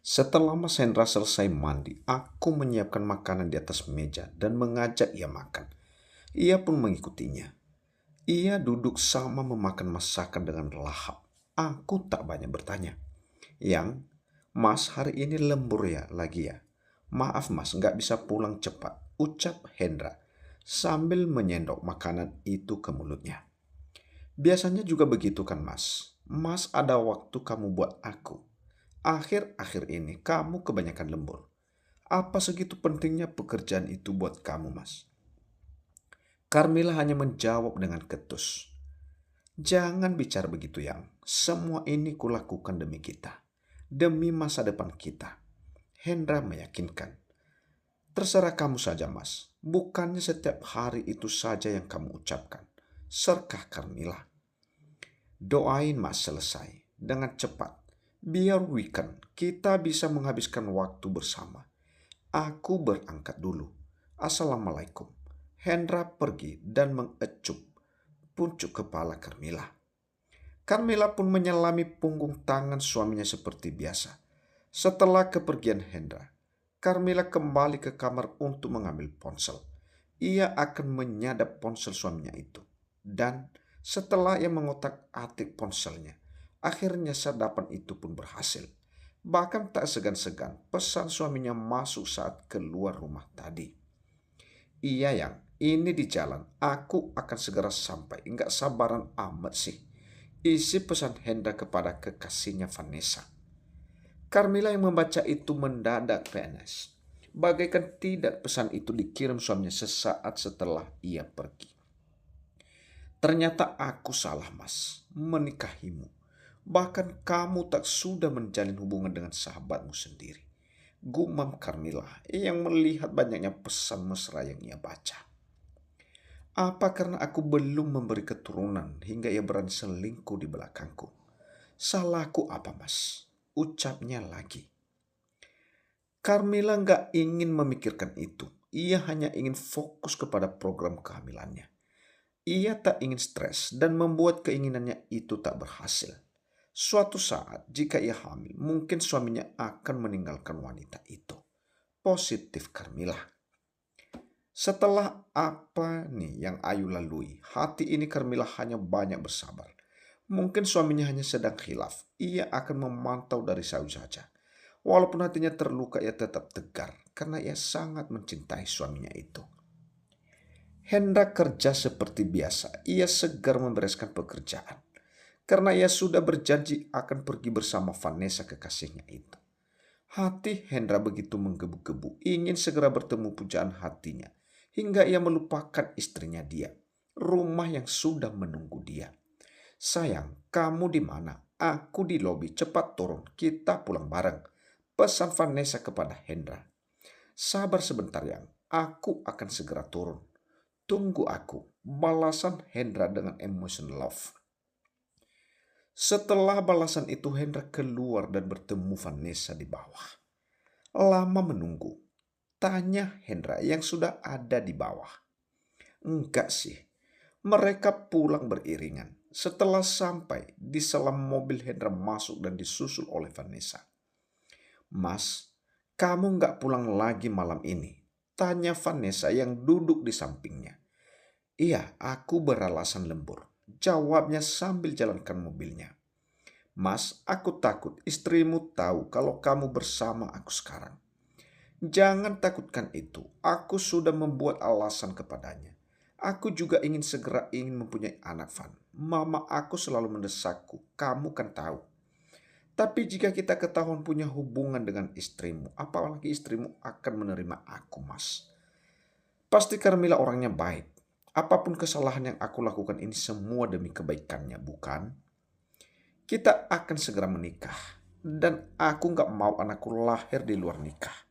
Setelah Mas Hendra selesai mandi, aku menyiapkan makanan di atas meja dan mengajak ia makan. Ia pun mengikutinya. Ia duduk sama memakan masakan dengan lahap. Aku tak banyak bertanya. Yang, Mas hari ini lembur ya lagi ya? Maaf Mas, nggak bisa pulang cepat, ucap Hendra sambil menyendok makanan itu ke mulutnya. Biasanya juga begitu kan Mas? Mas ada waktu kamu buat aku. Akhir-akhir ini kamu kebanyakan lembur. Apa segitu pentingnya pekerjaan itu buat kamu, Mas? Carmila hanya menjawab dengan ketus. Jangan bicara begitu, Yang. Semua ini kulakukan demi kita. Demi masa depan kita. Hendra meyakinkan. Terserah kamu saja, Mas. Bukannya setiap hari itu saja yang kamu ucapkan. Serkah Carmila. Doain Mas selesai dengan cepat. Biar weekend kita bisa menghabiskan waktu bersama. Aku berangkat dulu. Assalamualaikum. Hendra pergi dan mengecup pucuk kepala Carmila. Carmila pun menyelami punggung tangan suaminya seperti biasa. Setelah kepergian Hendra, Carmila kembali ke kamar untuk mengambil ponsel. Ia akan menyadap ponsel suaminya itu. Dan setelah ia mengotak-atik ponselnya, akhirnya sadapan itu pun berhasil. Bahkan tak segan-segan pesan suaminya masuk saat keluar rumah tadi. Iya Yang, ini di jalan. Aku akan segera sampai. Enggak sabaran amat sih. Isi pesan Hendra kepada kekasihnya Vanessa. Carmila yang membaca itu mendadak PNS. Bagaikan tidak pesan itu dikirim suaminya sesaat setelah ia pergi. Ternyata aku salah Mas, menikahimu. Bahkan kamu tak sudah menjalin hubungan dengan sahabatmu sendiri. Gumam Carmila yang melihat banyaknya pesan mesra yang ia baca. Apa karena aku belum memberi keturunan hingga ia berani selingkuh di belakangku? Salahku apa Mas? Ucapnya lagi. Carmila nggak ingin memikirkan itu. Ia hanya ingin fokus kepada program kehamilannya. Ia tak ingin stres dan membuat keinginannya itu tak berhasil. Suatu saat jika ia hamil, mungkin suaminya akan meninggalkan wanita itu. Positif Carmila. Setelah apa nih yang Ayu lalui, hati ini Carmila hanya banyak bersabar. Mungkin suaminya hanya sedang khilaf. Ia akan memantau dari jauh saja. Walaupun hatinya terluka, ia tetap tegar karena ia sangat mencintai suaminya itu. Hendra kerja seperti biasa. Ia segar membereskan pekerjaan. Karena ia sudah berjanji akan pergi bersama Vanessa kekasihnya itu. Hati Hendra begitu menggebu-gebu, ingin segera bertemu pujaan hatinya. Hingga ia melupakan istrinya dia. Rumah yang sudah menunggu dia. Sayang, kamu di mana? Aku di lobi, cepat turun, kita pulang bareng. Pesan Vanessa kepada Hendra. Sabar sebentar Yang, aku akan segera turun. Tunggu aku, balasan Hendra dengan emotion love. Setelah balasan itu Hendra keluar dan bertemu Vanessa di bawah. Lama menunggu. Tanya Hendra yang sudah ada di bawah. Enggak sih, mereka pulang beriringan. Setelah sampai di selam mobil Hendra masuk dan disusul oleh Vanessa. Mas, kamu enggak pulang lagi malam ini? Tanya Vanessa yang duduk di sampingnya. Iya, aku beralasan lembur. Jawabnya sambil jalankan mobilnya. Mas, aku takut istrimu tahu kalau kamu bersama aku sekarang. Jangan takutkan itu. Aku sudah membuat alasan kepadanya. Aku juga ingin mempunyai anak Van. Mama aku selalu mendesakku. Kamu kan tahu. Tapi jika kita ketahuan punya hubungan dengan istrimu, apalagi istrimu akan menerima aku, Mas. Pasti Carmila orangnya baik. Apapun kesalahan yang aku lakukan ini semua demi kebaikannya, bukan? Kita akan segera menikah. Dan aku gak mau anakku lahir di luar nikah.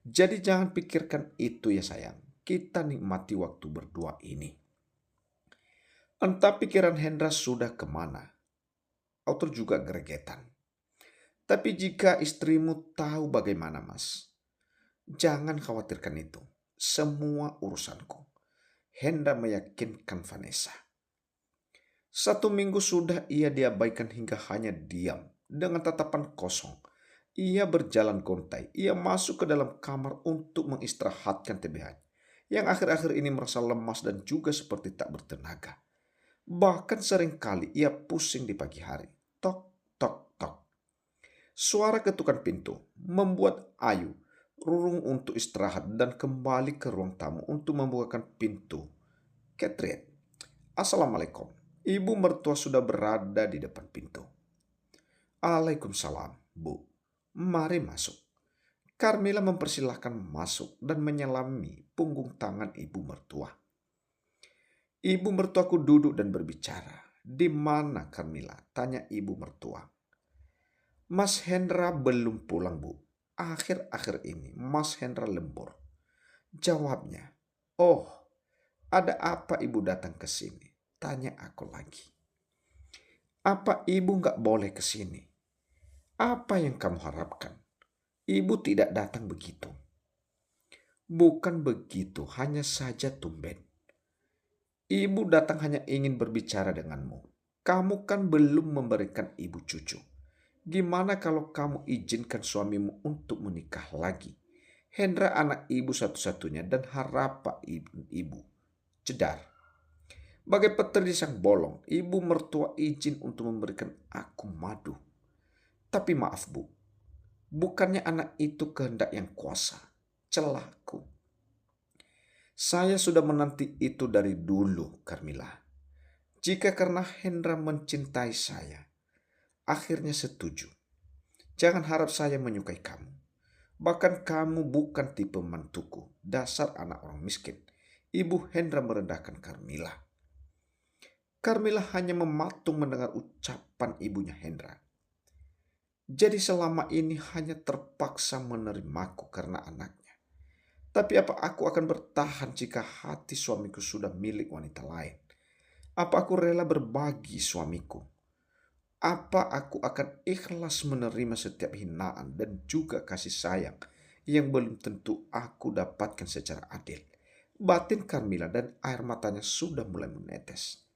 Jadi jangan pikirkan itu ya sayang. Kita nikmati waktu berdua ini. Entah pikiran Hendra sudah kemana. Autor juga gregetan. Tapi jika istrimu tahu bagaimana Mas, jangan khawatirkan itu. Semua urusanku. Hendra meyakinkan Vanessa. 1 minggu sudah ia diabaikan hingga hanya diam dengan tatapan kosong. Ia berjalan gontai. Ia masuk ke dalam kamar untuk mengistirahatkan TBH yang akhir-akhir ini merasa lemas dan juga seperti tak bertenaga. Bahkan seringkali ia pusing di pagi hari. Tok, tok, tok. Suara ketukan pintu membuat Ayu rurung untuk istirahat dan kembali ke ruang tamu untuk membukakan pintu. Catherine, Assalamualaikum. Ibu mertua sudah berada di depan pintu. Waalaikumsalam, Bu. Mari masuk. Carmila mempersilahkan masuk dan menyelami punggung tangan ibu mertua. Ibu mertuaku duduk dan berbicara. Di mana Carmila? Tanya ibu mertua. Mas Hendra belum pulang, Bu. Akhir-akhir ini Mas Hendra lembur. Jawabnya, oh, ada apa ibu datang ke sini? Tanya aku lagi. Apa ibu nggak boleh ke sini? Apa yang kamu harapkan? Ibu tidak datang begitu. Bukan begitu, hanya saja tumben. Ibu datang hanya ingin berbicara denganmu. Kamu kan belum memberikan ibu cucu. Gimana kalau kamu izinkan suamimu untuk menikah lagi? Hendra anak ibu satu-satunya dan harapan ibu. Cedar. Bagai petir sang bolong, ibu mertua izin untuk memberikan aku madu. Tapi maaf, Bu. Bukannya anak itu kehendak yang kuasa. Celahku. Saya sudah menanti itu dari dulu, Carmila. Jika karena Hendra mencintai saya, akhirnya setuju. Jangan harap saya menyukai kamu. Bahkan kamu bukan tipe mantuku. Dasar anak orang miskin. Ibu Hendra merendahkan Carmila. Carmila hanya mematung mendengar ucapan ibunya Hendra. Jadi selama ini hanya terpaksa menerimaku karena anaknya. Tapi apa aku akan bertahan jika hati suamiku sudah milik wanita lain? Apa aku rela berbagi suamiku? Apa aku akan ikhlas menerima setiap hinaan dan juga kasih sayang yang belum tentu aku dapatkan secara adil? Batin Carmila dan air matanya sudah mulai menetes.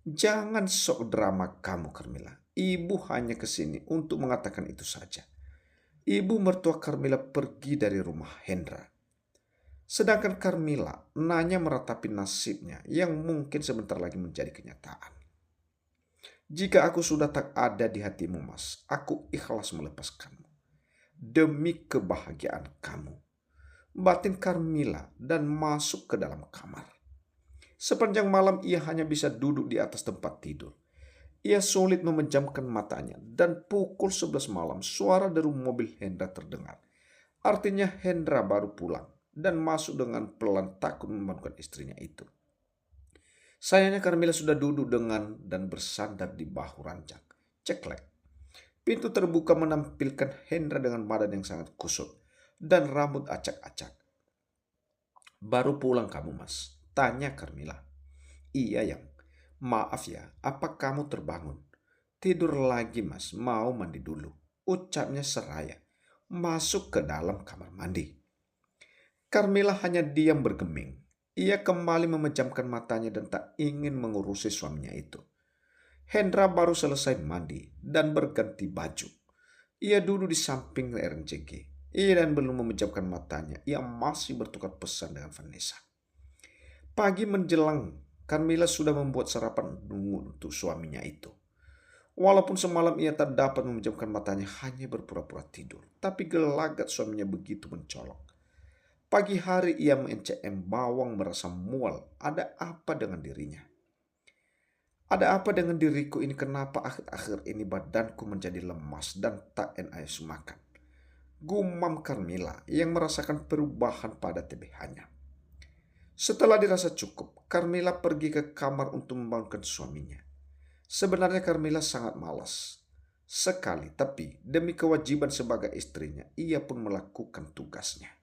Jangan sok drama kamu, Carmila. Ibu hanya ke sini untuk mengatakan itu saja. Ibu mertua Carmila pergi dari rumah Hendra. Sedangkan Carmila nanya meratapi nasibnya yang mungkin sebentar lagi menjadi kenyataan. Jika aku sudah tak ada di hatimu, Mas, aku ikhlas melepaskanmu. Demi kebahagiaan kamu. Batin Carmila dan masuk ke dalam kamar. Sepanjang malam ia hanya bisa duduk di atas tempat tidur. Ia sulit memejamkan matanya dan pukul 11 malam suara deru mobil Hendra terdengar. Artinya Hendra baru pulang dan masuk dengan pelan takut membangunkan istrinya itu. Sayangnya Carmila sudah duduk dengan dan bersandar di bahu ranjang. Ceklek. Pintu terbuka menampilkan Hendra dengan badan yang sangat kusut dan rambut acak-acak. Baru pulang kamu, Mas? Tanya Carmila. Iya, Yang. Maaf ya, apa kamu terbangun? Tidur lagi, Mas. Mau mandi dulu. Ucapnya seraya. Masuk ke dalam kamar mandi. Carmila hanya diam bergeming. Ia kembali memejamkan matanya dan tak ingin mengurusi suaminya itu. Hendra baru selesai mandi dan berganti baju. Ia duduk di samping RNJG. Ia dan belum memejamkan matanya. Ia masih bertukar pesan dengan Vanessa. Pagi menjelang, Carmila sudah membuat sarapan untuk suaminya itu. Walaupun semalam ia tak dapat memejamkan matanya, hanya berpura-pura tidur. Tapi gelagat suaminya begitu mencolok. Pagi hari ia mencem bawang merasa mual. Ada apa dengan dirinya? Ada apa dengan diriku ini? Kenapa akhir-akhir ini badanku menjadi lemas dan tak enak makan? Gumam Carmila yang merasakan perubahan pada TBH-nya. Setelah dirasa cukup, Carmila pergi ke kamar untuk membangunkan suaminya. Sebenarnya Carmila sangat malas sekali, tapi demi kewajiban sebagai istrinya, ia pun melakukan tugasnya.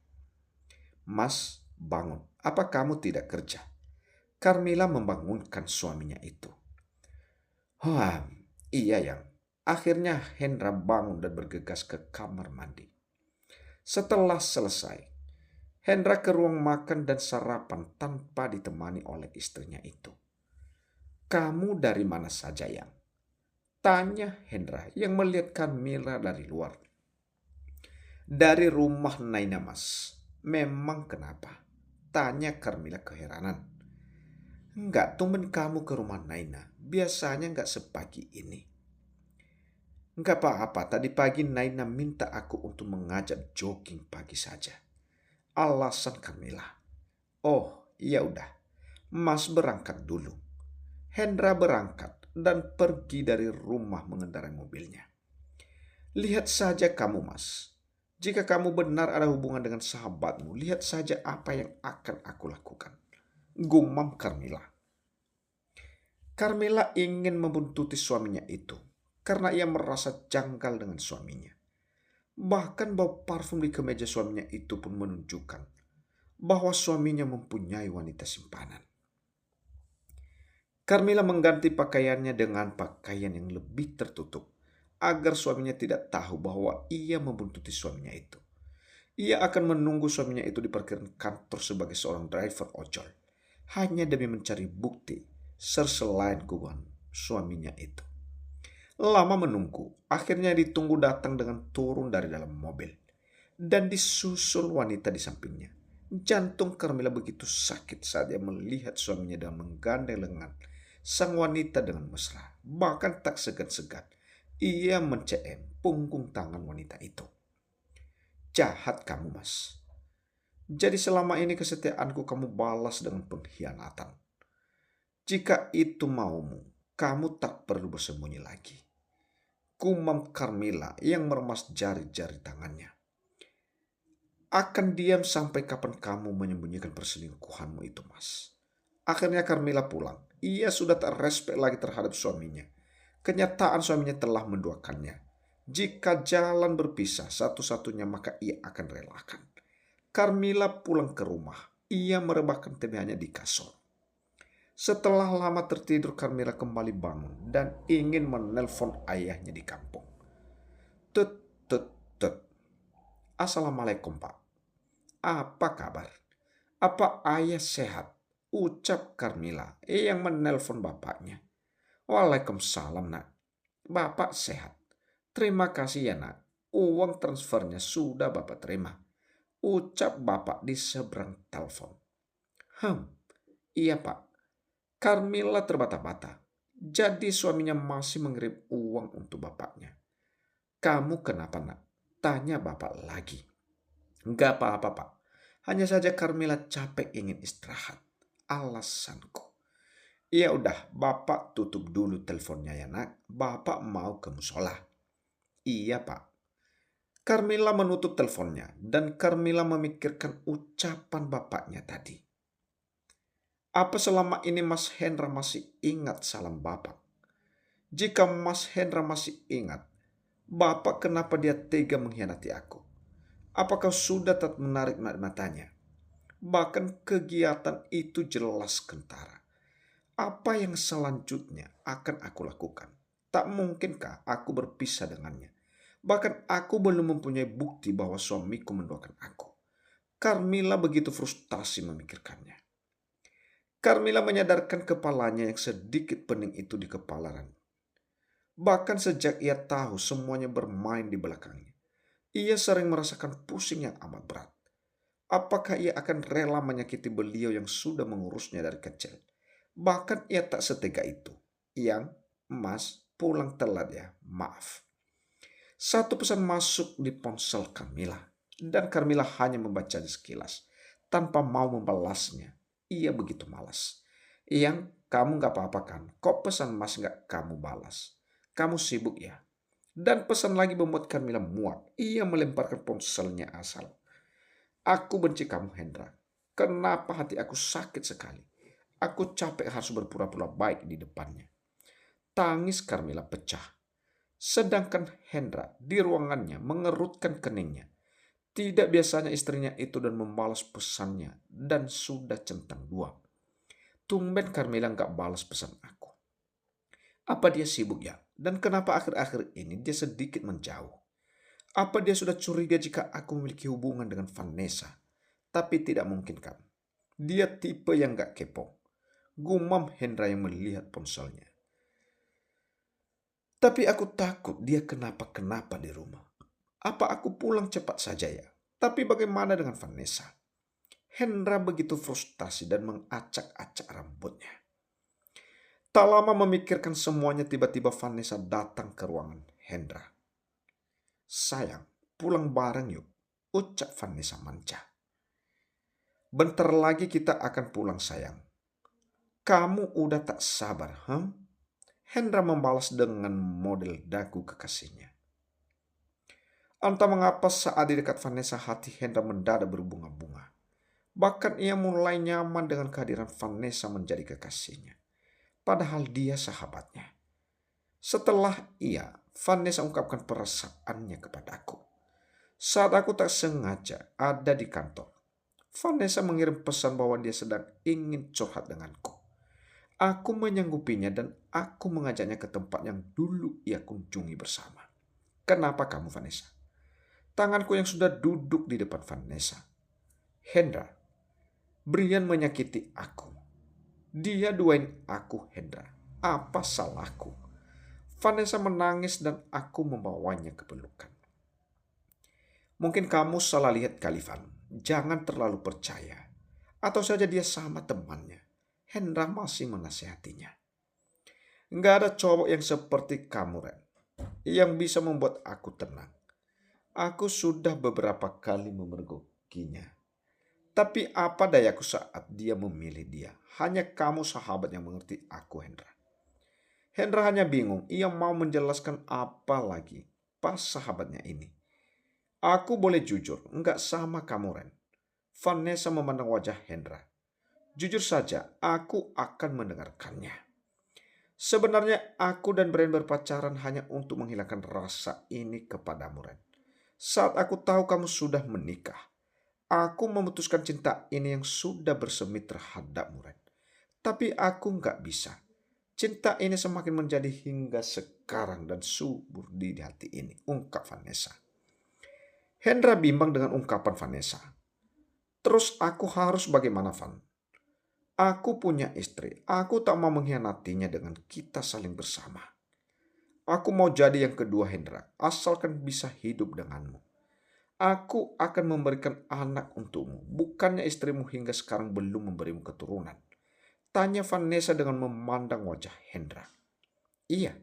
Mas, bangun. Apa kamu tidak kerja? Carmila membangunkan suaminya itu. Wah, iya Yang. Akhirnya Hendra bangun dan bergegas ke kamar mandi. Setelah selesai, Hendra ke ruang makan dan sarapan tanpa ditemani oleh istrinya itu. Kamu dari mana saja, Yang? Tanya Hendra yang melihat Carmila dari luar. Dari rumah Naina, Mas. Memang kenapa? Tanya Carmila keheranan. Enggak, tumben kamu ke rumah Naina. Biasanya enggak sepagi ini. Enggak apa-apa, tadi pagi Naina minta aku untuk mengajak jogging pagi saja. Alasan Carmila. Oh, ya udah. Mas berangkat dulu. Hendra berangkat dan pergi dari rumah mengendarai mobilnya. Lihat saja kamu, Mas. Jika kamu benar ada hubungan dengan sahabatmu, lihat saja apa yang akan aku lakukan. Gumam Carmila. Carmila ingin membuntuti suaminya itu karena ia merasa janggal dengan suaminya. Bahkan bau parfum di kemeja suaminya itu pun menunjukkan bahwa suaminya mempunyai wanita simpanan. Carmila mengganti pakaiannya dengan pakaian yang lebih tertutup agar suaminya tidak tahu bahwa ia membuntuti suaminya itu. Ia akan menunggu suaminya itu di parkiran kantor sebagai seorang driver ojol, hanya demi mencari bukti selain hubungan suaminya itu. Lama menunggu, akhirnya ditunggu datang dengan turun dari dalam mobil dan disusul wanita di sampingnya. Jantung Carmila begitu sakit saat ia melihat suaminya dan menggandeng lengan sang wanita dengan mesra. Bahkan tak segan-segan ia mencem punggung tangan wanita itu. Jahat kamu, Mas. Jadi selama ini kesetiaanku kamu balas dengan pengkhianatan. Jika itu maumu, kamu tak perlu bersembunyi lagi. Gumam Carmila yang meremas jari-jari tangannya. Akan diam sampai kapan kamu menyembunyikan perselingkuhanmu itu, Mas. Akhirnya Carmila pulang. Ia sudah tak respek lagi terhadap suaminya. Kenyataan suaminya telah menduakannya. Jika jalan berpisah satu-satunya maka ia akan relakan. Carmila pulang ke rumah. Ia merebahkan temannya di kasur. Setelah lama tertidur, Carmila kembali bangun dan ingin menelpon ayahnya di kampung. Tut, tut, tut. Assalamualaikum, Pak. Apa kabar? Apa ayah sehat? Ucap Carmila yang menelpon bapaknya. Waalaikumsalam, nak. Bapak sehat. Terima kasih ya, nak. Uang transfernya sudah bapak terima. Ucap bapak di seberang telepon. Iya pak. Carmila terbata-bata. Jadi suaminya masih mengirim uang untuk bapaknya. Kamu kenapa, nak? Tanya bapak lagi. Enggak apa-apa, pak. Hanya saja Carmila capek ingin istirahat. Alasanku. Ya udah, bapak tutup dulu teleponnya ya, nak. Bapak mau ke musola. Iya, pak. Carmila menutup teleponnya dan Carmila memikirkan ucapan bapaknya tadi. Apa selama ini Mas Hendra masih ingat salam bapak? Jika Mas Hendra masih ingat, bapak kenapa dia tega mengkhianati aku? Apakah sudah tak menarik matanya? Bahkan kegiatan itu jelas kentara. Apa yang selanjutnya akan aku lakukan? Tak mungkinkah aku berpisah dengannya? Bahkan aku belum mempunyai bukti bahwa suamiku mendoakan aku. Carmila begitu frustasi memikirkannya. Carmila menyadarkan kepalanya yang sedikit pening itu di kepalaran. Bahkan sejak ia tahu semuanya bermain di belakangnya, ia sering merasakan pusing yang amat berat. Apakah ia akan rela menyakiti beliau yang sudah mengurusnya dari kecil? Bahkan ia tak setega itu. Yang, Mas, pulang telat ya, maaf. Satu pesan masuk di ponsel Carmila, dan Carmila hanya membacanya sekilas, tanpa mau membalasnya. Ia begitu malas. Yang, kamu gak apa-apa kan? Kok pesan Mas gak kamu balas? Kamu sibuk ya? Dan pesan lagi membuat Carmila muak. Ia melemparkan ponselnya asal. Aku benci kamu, Hendra. Kenapa hati aku sakit sekali? Aku capek harus berpura-pura baik di depannya. Tangis Carmila pecah. Sedangkan Hendra di ruangannya mengerutkan keningnya. Tidak biasanya istrinya itu dan membalas pesannya dan sudah centang dua. Tumben Carmila gak balas pesan aku. Apa dia sibuk ya? Dan kenapa akhir-akhir ini dia sedikit menjauh? Apa dia sudah curiga jika aku memiliki hubungan dengan Vanessa? Tapi tidak mungkin kan? Dia tipe yang gak kepo. Gumam Hendra yang melihat ponselnya. Tapi aku takut dia kenapa-kenapa di rumah. Apa aku pulang cepat saja ya? Tapi bagaimana dengan Vanessa? Hendra begitu frustasi dan mengacak-acak rambutnya. Tak lama memikirkan semuanya, tiba-tiba Vanessa datang ke ruangan Hendra. "Sayang, pulang bareng yuk," ucap Vanessa manja. "Bentar lagi kita akan pulang sayang. Kamu udah tak sabar, huh?" Hendra membalas dengan model dagu kekasihnya. Entah mengapa saat di dekat Vanessa, hati Hendra mendadak berbunga-bunga. Bahkan ia mulai nyaman dengan kehadiran Vanessa menjadi kekasihnya. Padahal dia sahabatnya. Setelah Vanessa ungkapkan perasaannya kepadaku. Saat aku tak sengaja ada di kantor, Vanessa mengirim pesan bahwa dia sedang ingin curhat denganku. Aku menyanggupinya dan aku mengajaknya ke tempat yang dulu ia kunjungi bersama. "Kenapa kamu, Vanessa?" Tanganku yang sudah duduk di depan Vanessa. "Hendra, Brian menyakiti aku. Dia duain aku, Hendra. Apa salahku?" Vanessa menangis dan aku membawanya ke pelukan. "Mungkin kamu salah lihat kali, Van. Jangan terlalu percaya. Atau saja dia sama temannya." Hendra masih menasihatinya. "Nggak ada cowok yang seperti kamu, Ren, yang bisa membuat aku tenang. Aku sudah beberapa kali memergokinya. Tapi apa dayaku saat dia memilih dia. Hanya kamu sahabat yang mengerti aku, Hendra." Hendra hanya bingung. Ia mau menjelaskan apa lagi pas sahabatnya ini. "Aku boleh jujur, enggak sama kamu, Ren." Vanessa memandang wajah Hendra. "Jujur saja, aku akan mendengarkannya. Sebenarnya aku dan Brian berpacaran hanya untuk menghilangkan rasa ini kepadamu, Ren. Saat aku tahu kamu sudah menikah, aku memutuskan cinta ini yang sudah bersemi terhadapmu, Ren. Tapi aku nggak bisa. Cinta ini semakin menjadi hingga sekarang dan subur di hati ini," ungkap Vanessa. Hendra bimbang dengan ungkapan Vanessa. "Terus aku harus bagaimana, Van? Aku punya istri. Aku tak mau mengkhianatinya dengan kita saling bersama. Aku mau jadi yang kedua, Hendra, asalkan bisa hidup denganmu. Aku akan memberikan anak untukmu, bukannya istrimu hingga sekarang belum memberimu keturunan," tanya Vanessa dengan memandang wajah Hendra. "Iya,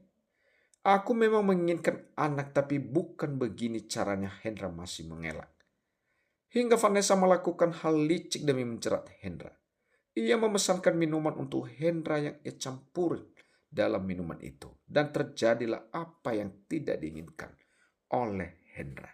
aku memang menginginkan anak, tapi bukan begini caranya." Hendra masih mengelak. Hingga Vanessa melakukan hal licik demi menjerat Hendra. Ia memesankan minuman untuk Hendra yang ia campurin dalam minuman itu. Dan terjadilah apa yang tidak diinginkan oleh Hendra.